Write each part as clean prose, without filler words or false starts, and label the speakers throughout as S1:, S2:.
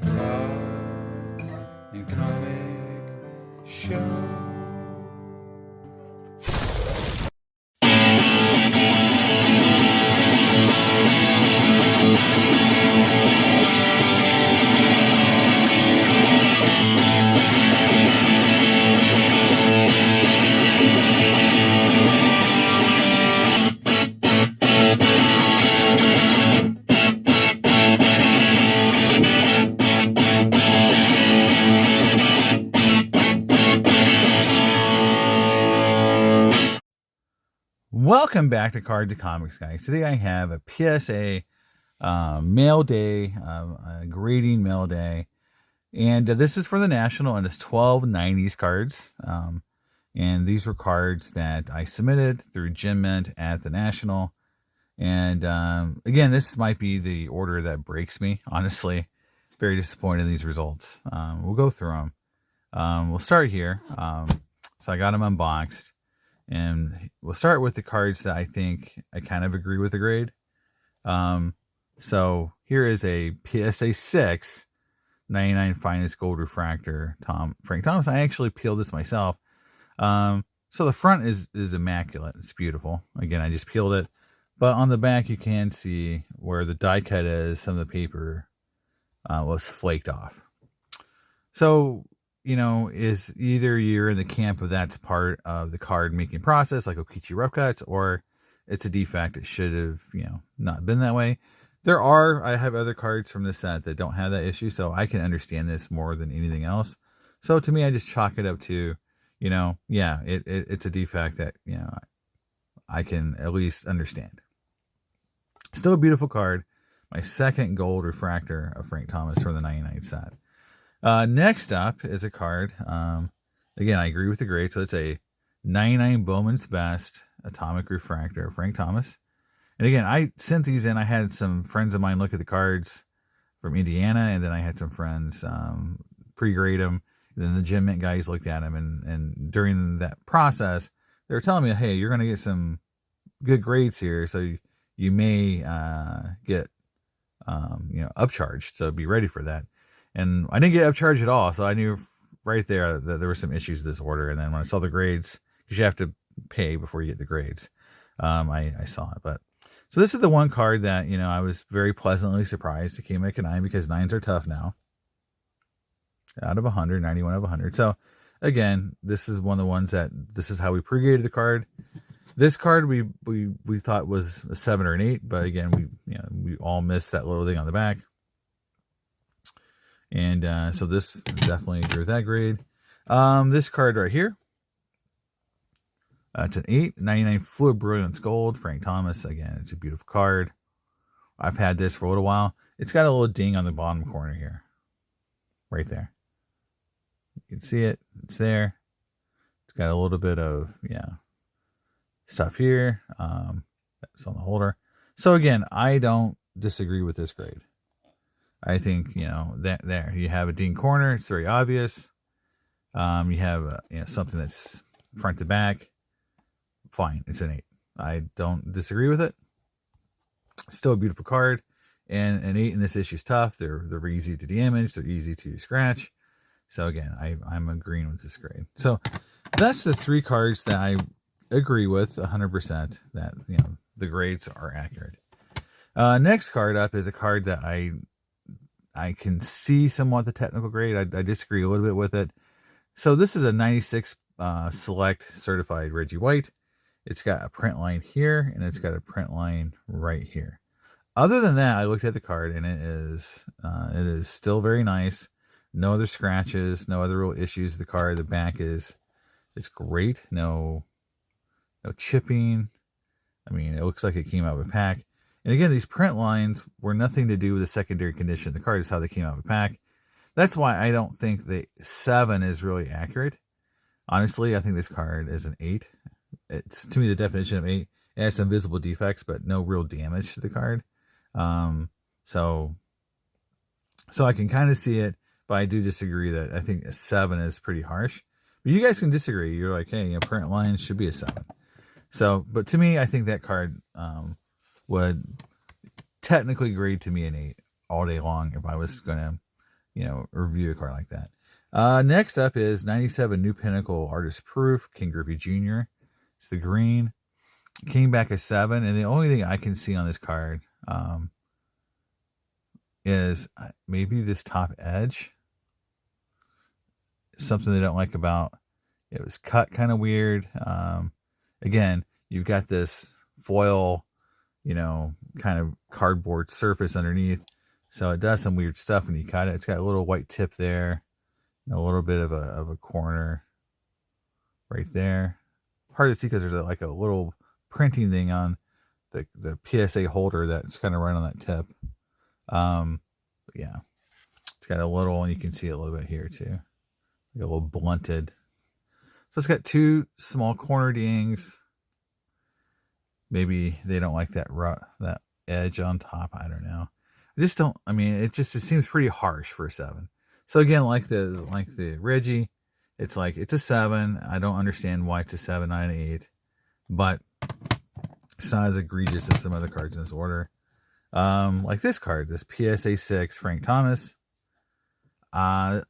S1: Cards and Comic Show. Welcome back to Cards and Comics, guys. Today I have a PSA mail day, grading mail day. And this is for the National, and it's 12 90s cards. And these were cards that I submitted through Gem Mint at the National. And again, this might be the order that breaks me, honestly. Very disappointed in these results. We'll go through them. We'll start here. So I got them unboxed. And we'll start with the cards that I think I kind of agree with the grade. So here is a PSA 6 99 Finest Gold Refractor Frank Thomas. I actually peeled this myself. So the front is immaculate. It's beautiful. Again, I just peeled it. But on the back, you can see where the die cut is. Some of the paper was flaked off. So, you know, is either you're in the camp of that's part of the card making process, like Okichi rough cuts, or it's a defect. It should have, not been that way. I have other cards from this set that don't have that issue, so I can understand this more than anything else. So to me, I just chalk it up to, it's a defect that, I can at least understand. Still a beautiful card. My second gold refractor of Frank Thomas from the 99 set. Next up is a card. Again, I agree with the grade. So it's a 99 Bowman's Best Atomic Refractor of Frank Thomas. And again, I sent these in. I had some friends of mine look at the cards from Indiana, and then I had some friends pre-grade them. And then the Gem Mint guys looked at them, and during that process, they were telling me, hey, you're going to get some good grades here, so you may get upcharged. So be ready for that. And I didn't get upcharged at all, so I knew right there that there were some issues with this order. And then when I saw the grades, because you have to pay before you get the grades, I saw it. But so this is the one card that I was very pleasantly surprised. It came at a 9 because 9s are tough now. Out of 100, 91 out of 100. So again, this is one of the ones that this is how we pre-graded the card. This card we thought was a 7 or an 8, but again we all missed that little thing on the back. And so this definitely agree with that grade. This card right here. It's an 8, 99 Fluid Brilliance Gold, Frank Thomas. Again, it's a beautiful card. I've had this for a little while. It's got a little ding on the bottom corner here. Right there. You can see it. It's there. It's got a little bit of, stuff here. That's on the holder. So again, I don't disagree with this grade. I think, that there you have a ding corner. It's very obvious. You have something that's front to back. Fine. It's an 8. I don't disagree with it. Still a beautiful card. And an 8 in this issue is tough. They're easy to damage. They're easy to scratch. So again, I'm agreeing with this grade. So that's the 3 cards that I agree with 100% that, the grades are accurate. Next card up is a card that I can see somewhat the technical grade. I disagree a little bit with it. So this is a 96 Select Certified Reggie White. It's got a print line here, and it's got a print line right here. Other than that, I looked at the card, and it is still very nice. No other scratches, no other real issues with the card. The back it's great. No chipping. I mean, it looks like it came out of a pack. And again, these print lines were nothing to do with the secondary condition of the card. It's how they came out of a pack. That's why I don't think the 7 is really accurate. Honestly, I think this card is an 8. It's, to me, the definition of 8. It has some visible defects, but no real damage to the card. So I can kind of see it, but I do disagree that I think a 7 is pretty harsh. But you guys can disagree. You're like, hey, print line should be a 7. So, but to me, I think that card would technically grade to me an 8 all day long if I was going to review a card like that. Next up is 97 New Pinnacle Artist Proof, King Griffey Jr. It's the green. Came back a 7, and the only thing I can see on this card is maybe this top edge. Something they don't like about it. Was cut kind of weird. Again, you've got this foil, kind of cardboard surface underneath. So it does some weird stuff when you cut it. It's got a little white tip there. A little bit of a corner right there. Hard to see because there's a little printing thing on the PSA holder that's kind of right on that tip. But yeah, it's got a little, and you can see it a little bit here too. A little blunted. So it's got 2 small corner dings. Maybe they don't like that edge on top. I don't know. It seems pretty harsh for a 7. So again, like the Reggie, it's a 7. I don't understand why it's a 7, not an 8, but it's not as egregious as some other cards in this order. Like this card, this PSA 6 Frank Thomas. Now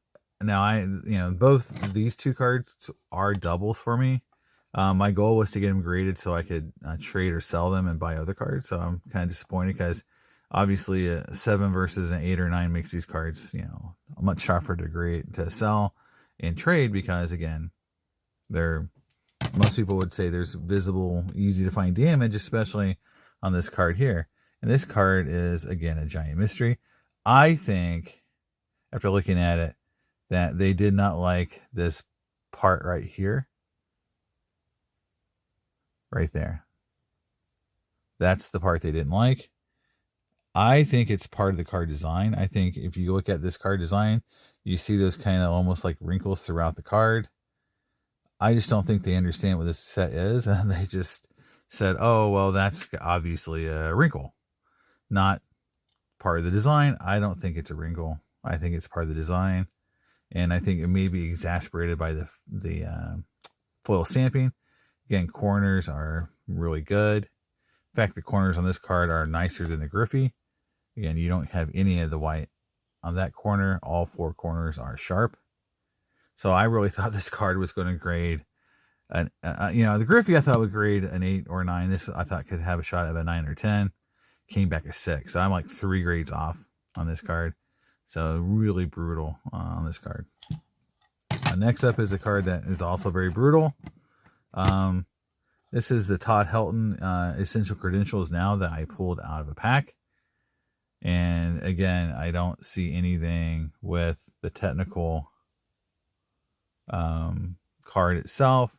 S1: both these 2 cards are doubles for me. My goal was to get them graded so I could trade or sell them and buy other cards. So I'm kind of disappointed because obviously a 7 versus an 8 or 9 makes these cards, much tougher to sell and trade because again, most people would say there's visible, easy to find damage, especially on this card here. And this card is again a giant mystery. I think after looking at it that they did not like this part right here. Right there. That's the part they didn't like. I think it's part of the card design. I think if you look at this card design, you see those kind of almost like wrinkles throughout the card. I just don't think they understand what this set is. And they just said, oh, well, that's obviously a wrinkle. Not part of the design. I don't think it's a wrinkle. I think it's part of the design. And I think it may be exasperated by the foil stamping. Again, corners are really good. In fact, the corners on this card are nicer than the Griffey. Again, you don't have any of the white on that corner. All 4 corners are sharp. So I really thought this card was going to grade, the Griffey I thought would grade an 8 or 9. This I thought could have a shot at a 9 or 10. Came back a 6. So I'm like 3 grades off on this card. So really brutal on this card. Next up is a card that is also very brutal. This is the Todd Helton Essential Credentials Now that I pulled out of a pack. And again, I don't see anything with the technical card itself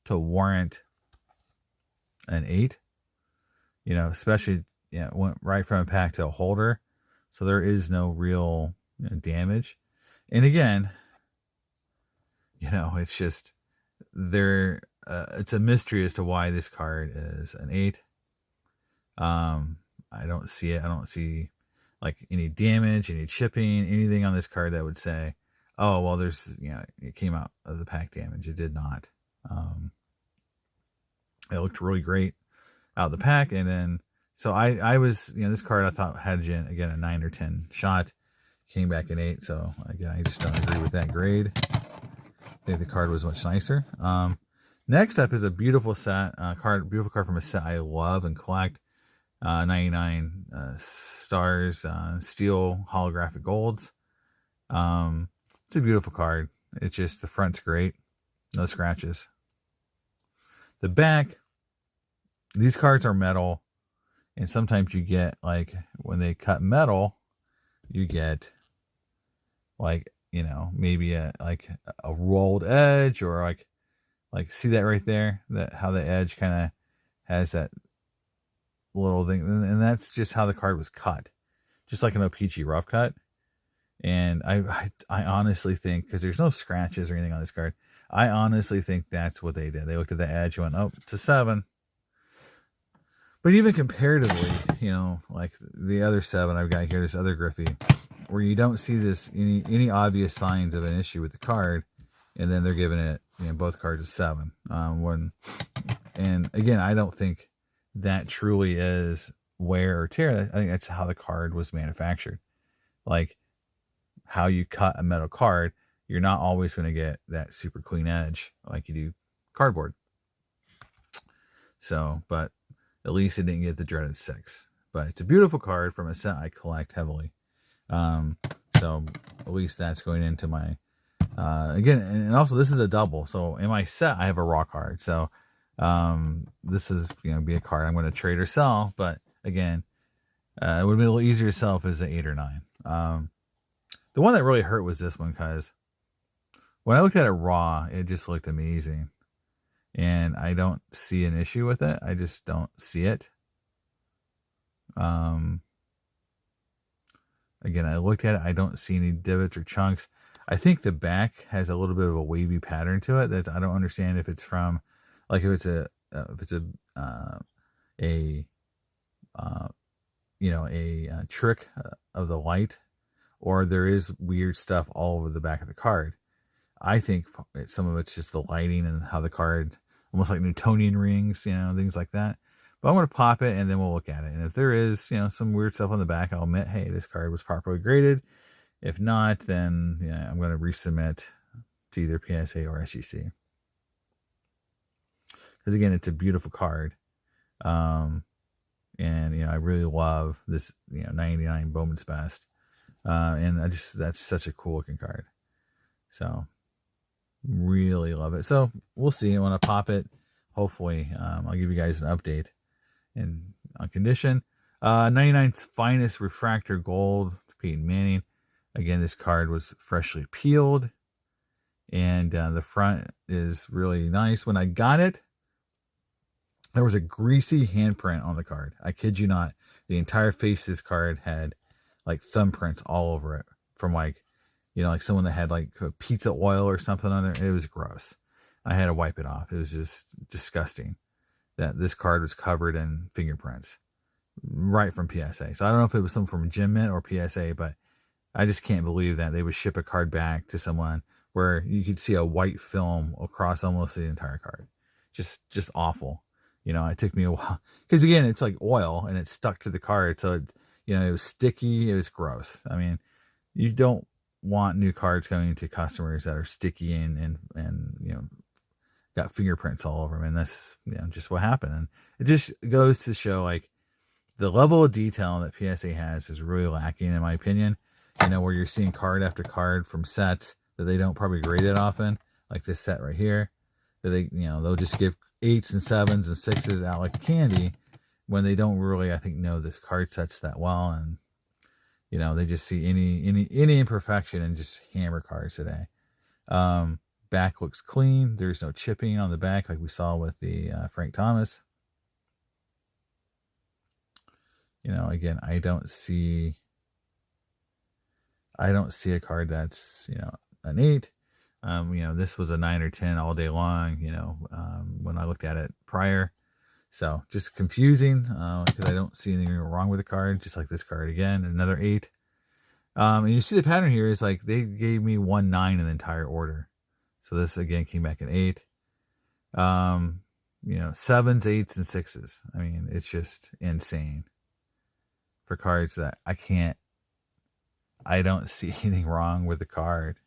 S1: to warrant an 8. Especially went right from a pack to a holder. So there is no real damage. And again, it's just it's a mystery as to why this card is an 8. I don't see it. I don't see like any damage, any chipping, anything on this card that would say, oh, well, there's, it came out of the pack damage. It did not. It looked really great out of the pack. And then, so I was, this card I thought had, again, a 9 or 10 shot. Came back an 8. So again, I just don't agree with that grade. I think the card was much nicer. Next up is a beautiful beautiful card from a set I love and collect. 99 stars, steel holographic golds. It's a beautiful card. It's just the front's great. No scratches. The back, these cards are metal. And sometimes you get like when they cut metal, you get like, maybe a rolled edge or like see that right there, that how the edge kind of has that little thing, and that's just how the card was cut, just like an O-Pee-Chee rough cut. And I honestly think, because there's no scratches or anything on this card, I honestly think that's what they did. They looked at the edge and went, oh, it's a 7. But even comparatively, like the other 7 I've got here, this other Griffey, where you don't see this any obvious signs of an issue with the card, and then they're giving it, both cards a 7. And again, I don't think that truly is wear or tear. I think that's how the card was manufactured. Like how you cut a metal card, you're not always going to get that super clean edge like you do cardboard. So, but at least it didn't get the dreaded 6. But it's a beautiful card from a set I collect heavily. So at least that's going into my, again, and also this is a double. So in my set, I have a raw card. So this is, be a card I'm going to trade or sell. But again, it would be a little easier to sell if it was an 8 or 9. The one that really hurt was this one, because when I looked at it raw, it just looked amazing. And I don't see an issue with it. I just don't see it. Again, I looked at it. I don't see any divots or chunks. I think the back has a little bit of a wavy pattern to it that I don't understand if it's from, like if it's a trick of the light, or there is weird stuff all over the back of the card. I think some of it's just the lighting and how the card, almost like Newtonian rings, things like that. But I'm going to pop it and then we'll look at it. And if there is, some weird stuff on the back, I'll admit, hey, this card was properly graded. If not, then I'm going to resubmit to either PSA or SGC. Because again, it's a beautiful card. And, I really love this, 99 Bowman's Best. And that's such a cool looking card. So really love it. So we'll see when I pop it. Hopefully, I'll give you guys an update on condition. 99's Finest Refractor Gold, Peyton Manning. Again, this card was freshly peeled, and the front is really nice. When I got it, there was a greasy handprint on the card. I kid you not. The entire face of this card had like thumbprints all over it from like someone that had like pizza oil or something on it. It was gross. I had to wipe it off. It was just disgusting that this card was covered in fingerprints right from PSA. So I don't know if it was something from Gem Mint or PSA, but I just can't believe that they would ship a card back to someone where you could see a white film across almost the entire card. Just awful. It took me a while because again, it's like oil and it's stuck to the card. So it was sticky. It was gross. I mean, you don't want new cards going to customers that are sticky and got fingerprints all over them. And that's just what happened. And it just goes to show like the level of detail that PSA has is really lacking, in my opinion. Where you're seeing card after card from sets that they don't probably grade it often, like this set right here, that they they'll just give 8s and 7s and 6s out like candy when they don't really, I think, know this card sets that well. And they just see any imperfection and just hammer cards today. Back looks clean. There's no chipping on the back like we saw with the Frank Thomas. Again, I don't see a card that's an 8. This was a 9 or 10 all day long. When I looked at it prior. So just confusing because I don't see anything wrong with the card. Just like this card again, another 8. And you see the pattern here is like they gave me 1 9 in the entire order. So this again came back an 8. 7s, 8s, and 6s. I mean, it's just insane for cards that I don't see anything wrong with the card.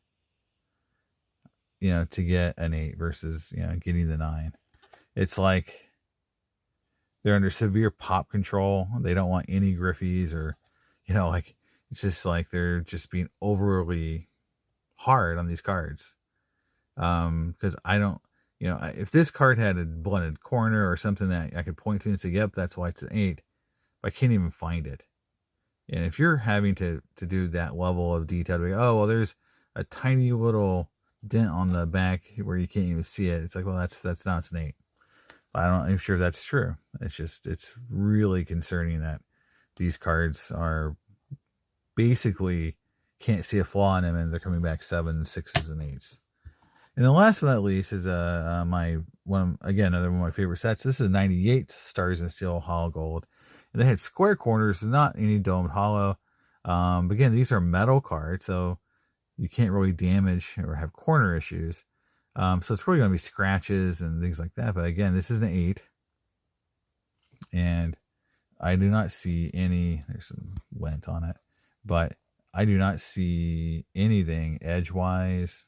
S1: To get an 8 versus getting the 9. It's like they're under severe pop control. They don't want any griffies or, like it's just like they're just being overly hard on these cards. Because I don't, if this card had a blended corner or something that I could point to and say, yep, that's why it's an 8, but I can't even find it. And if you're having to do that level of detail, there's a tiny little dent on the back where you can't even see it. It's like, well, that's not, it's an 8. I'm sure that's true. It's really concerning that these cards are basically can't see a flaw in them and they're coming back 7s, 6s, and 8s. And the last but not least is another one of my favorite sets. This is 98 Stars and Steel Hollow Gold. And they had square corners, not any domed hollow. But again, these are metal cards, so you can't really damage or have corner issues. So it's really going to be scratches and things like that. But again, this is an 8. And I do not see any, there's some lint on it, but I do not see anything edgewise.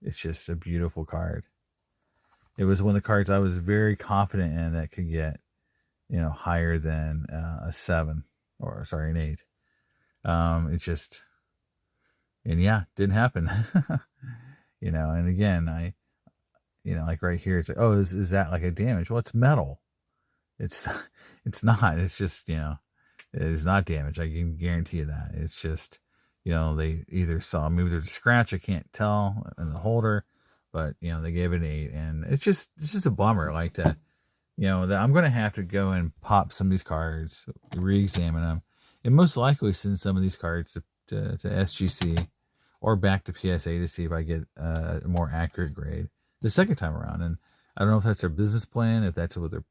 S1: It's just a beautiful card. It was one of the cards I was very confident in that could get, higher than a 7 or sorry, an 8. It just, and yeah, didn't happen. And again, like right here, it's like, oh, is that like a damage? Well, it's metal. It's not. It's just, it is not damage. I can guarantee you that. It's just, they either saw, maybe there's a scratch, I can't tell, in the holder, but they gave it an 8, and it's just a bummer. Like that, that I'm gonna have to go and pop some of these cards, re-examine them, and most likely send some of these cards to SGC or back to PSA to see if I get a more accurate grade the second time around. And I don't know if that's their business plan, if that's what they're,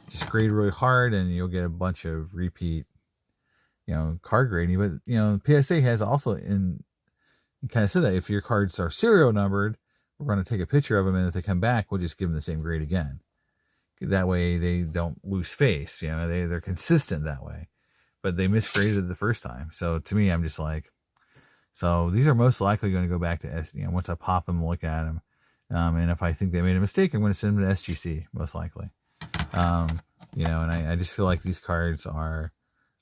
S1: just grade really hard and you'll get a bunch of repeat, card grading. But, PSA has also kind of said that if your cards are serial numbered, we're going to take a picture of them, and if they come back, we'll just give them the same grade again. That way they don't lose face. They're consistent that way. But they misgraded it the first time. So to me, I'm just like, so these are most likely going to go back to once I pop them and look at them. And if I think they made a mistake, I'm going to send them to SGC, most likely. And I just feel like these cards are,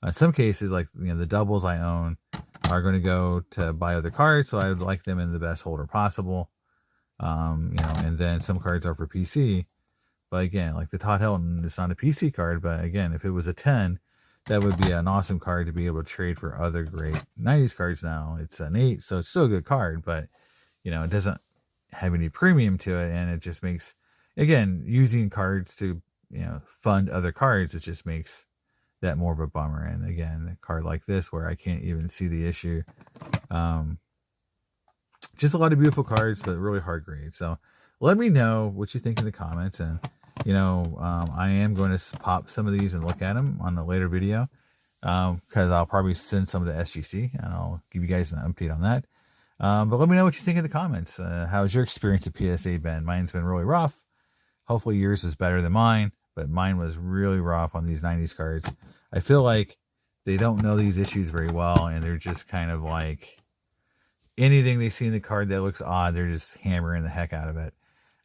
S1: in some cases, like, the doubles I own are going to go to buy other cards. So I would like them in the best holder possible. And then some cards are for PC. But again, like the Todd Helton, it's not a PC card. But again, if it was a 10, that would be an awesome card to be able to trade for other great 90s cards now. It's an 8, so it's still a good card. But, it doesn't have any premium to it. And it just makes, again, using cards to, fund other cards, it just makes that more of a bummer. And again, a card like this where I can't even see the issue. Just a lot of beautiful cards, but really hard grade. So let me know what you think in the comments. And, I am going to pop some of these and look at them on a later video, because I'll probably send some to SGC, and I'll give you guys an update on that. But let me know what you think in the comments. How's your experience at PSA been? Mine's been really rough. Hopefully yours is better than mine, but mine was really rough on these 90s cards. I feel like they don't know these issues very well, and they're just kind of like anything they see in the card that looks odd, they're just hammering the heck out of it.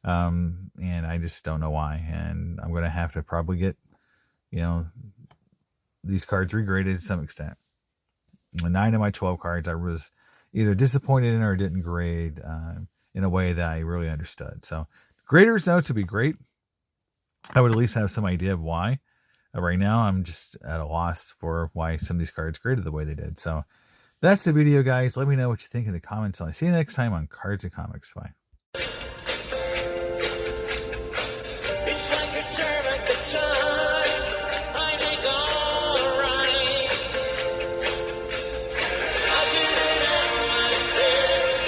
S1: And I just don't know why. And I'm going to have to probably get, these cards regraded to some extent. 9 of my 12 cards I was either disappointed in or didn't grade in a way that I really understood. So graders notes would be great. I would at least have some idea of why. Right now, I'm just at a loss for why some of these cards graded the way they did. So that's the video, guys. Let me know what you think in the comments. I'll see you next time on Cards and Comics. Bye.